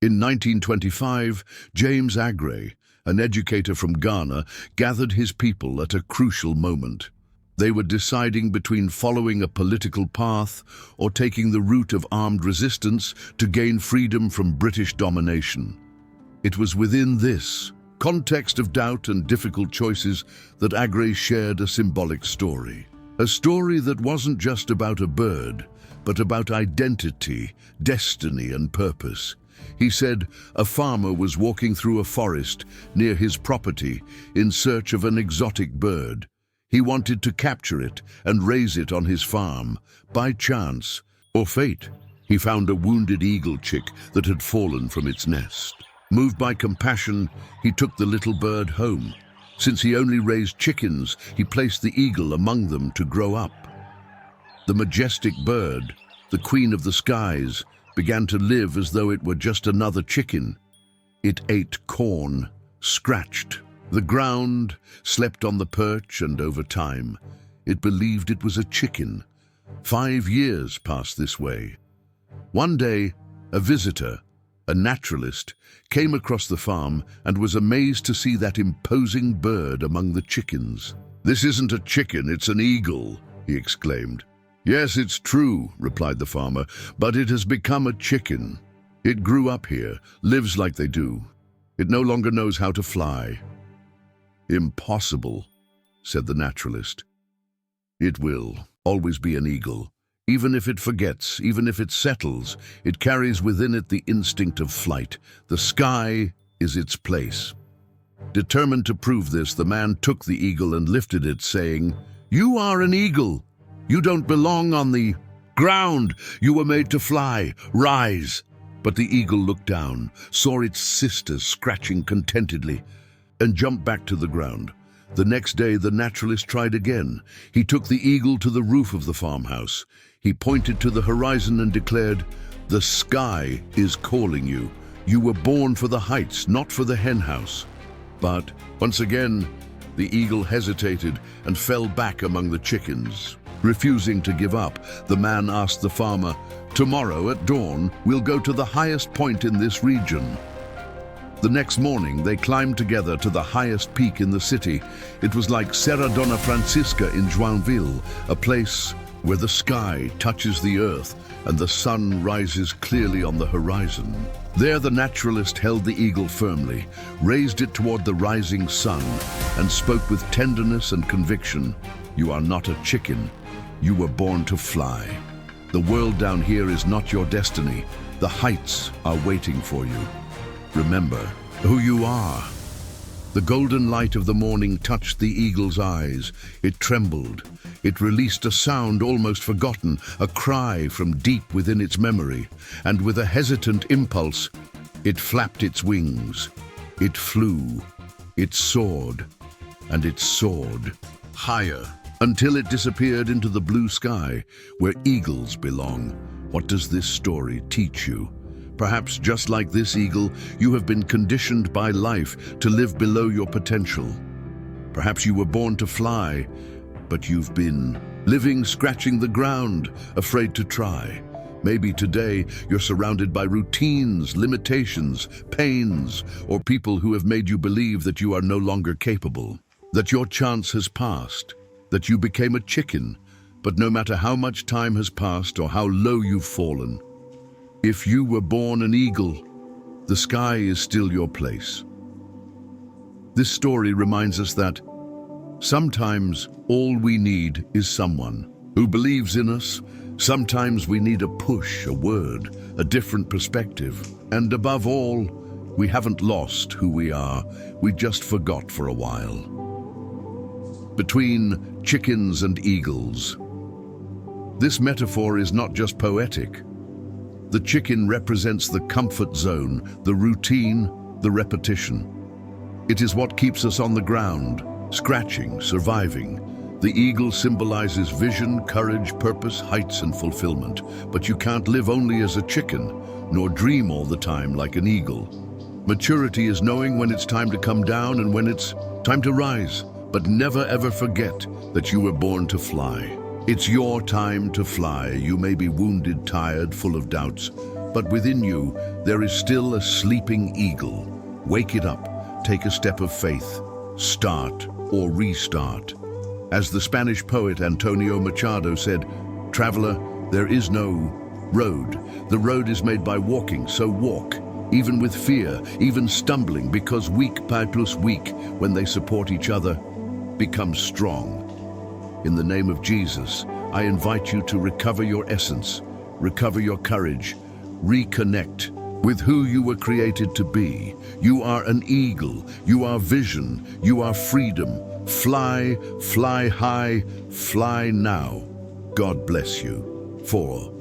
In 1925, James Aggrey, an educator from Ghana, gathered his people at a crucial moment. They were deciding between following a political path or taking the route of armed resistance to gain freedom from British domination. It was within this context of doubt and difficult choices that Aggrey shared a symbolic story. A story that wasn't just about a bird, but about identity, destiny, and purpose. He said a farmer was walking through a forest near his property in search of an exotic bird. He wanted to capture it and raise it on his farm. By chance, or fate, he found a wounded eagle chick that had fallen from its nest. Moved by compassion, he took the little bird home. Since he only raised chickens, he placed the eagle among them to grow up. The majestic bird, the queen of the skies, began to live as though it were just another chicken. It ate corn, scratched the ground, slept on the perch, and over time, it believed it was a chicken. 5 years passed this way. One day, a visitor, a naturalist, came across the farm and was amazed to see that imposing bird among the chickens. "This isn't a chicken, it's an eagle," he exclaimed. "Yes, it's true," replied the farmer, "but it has become a chicken. It grew up here, lives like they do. It no longer knows how to fly." "Impossible," said the naturalist. "It will always be an eagle. Even if it forgets, even if it settles, it carries within it the instinct of flight. The sky is its place." Determined to prove this, the man took the eagle and lifted it, saying, "You are an eagle. You don't belong on the ground. You were made to fly. Rise." But the eagle looked down, saw its sisters scratching contentedly, and jumped back to the ground. The next day, the naturalist tried again. He took the eagle to the roof of the farmhouse. He pointed to the horizon and declared, "The sky is calling you. You were born for the heights, not for the henhouse." But once again, the eagle hesitated and fell back among the chickens. Refusing to give up, the man asked the farmer, "Tomorrow at dawn, we'll go to the highest point in this region." The next morning, they climbed together to the highest peak in the city. It was like Serra Dona Francisca in Joinville, a place where the sky touches the earth and the sun rises clearly on the horizon. There, the naturalist held the eagle firmly, raised it toward the rising sun, and spoke with tenderness and conviction, "You are not a chicken. You were born to fly. The world down here is not your destiny. The heights are waiting for you. Remember who you are." The golden light of the morning touched the eagle's eyes. It trembled. It released a sound almost forgotten, a cry from deep within its memory, and with a hesitant impulse, it flapped its wings. It flew, it soared, and it soared higher until it disappeared into the blue sky where eagles belong. What does this story teach you? Perhaps just like this eagle, you have been conditioned by life to live below your potential. Perhaps you were born to fly, but you've been living scratching the ground, afraid to try. Maybe today you're surrounded by routines, limitations, pains, or people who have made you believe that you are no longer capable, that your chance has passed, that you became a chicken. But no matter how much time has passed or how low you've fallen, if you were born an eagle, the sky is still your place. This story reminds us that sometimes all we need is someone who believes in us. Sometimes we need a push, a word, a different perspective. And above all, we haven't lost who we are. We just forgot for a while. Between chickens and eagles, this metaphor is not just poetic. The chicken represents the comfort zone, the routine, the repetition. It is what keeps us on the ground, scratching, surviving. The eagle symbolizes vision, courage, purpose, heights, and fulfillment. But you can't live only as a chicken, nor dream all the time like an eagle. Maturity is knowing when it's time to come down and when it's time to rise. But never ever forget that you were born to fly. It's your time to fly. You may be wounded, tired, full of doubts, But within you, there is still a sleeping eagle. Wake it up, take a step of faith, start or restart. As the Spanish poet Antonio Machado said, "Traveler, there is no road. The road is made by walking, so walk, even with fear, even stumbling, because weak plus weak, when they support each other, become strong." In the name of Jesus, I invite you to recover your essence, recover your courage, reconnect with who you were created to be. You are an eagle, you are vision, you are freedom. Fly, fly high, fly now. God bless you. 4.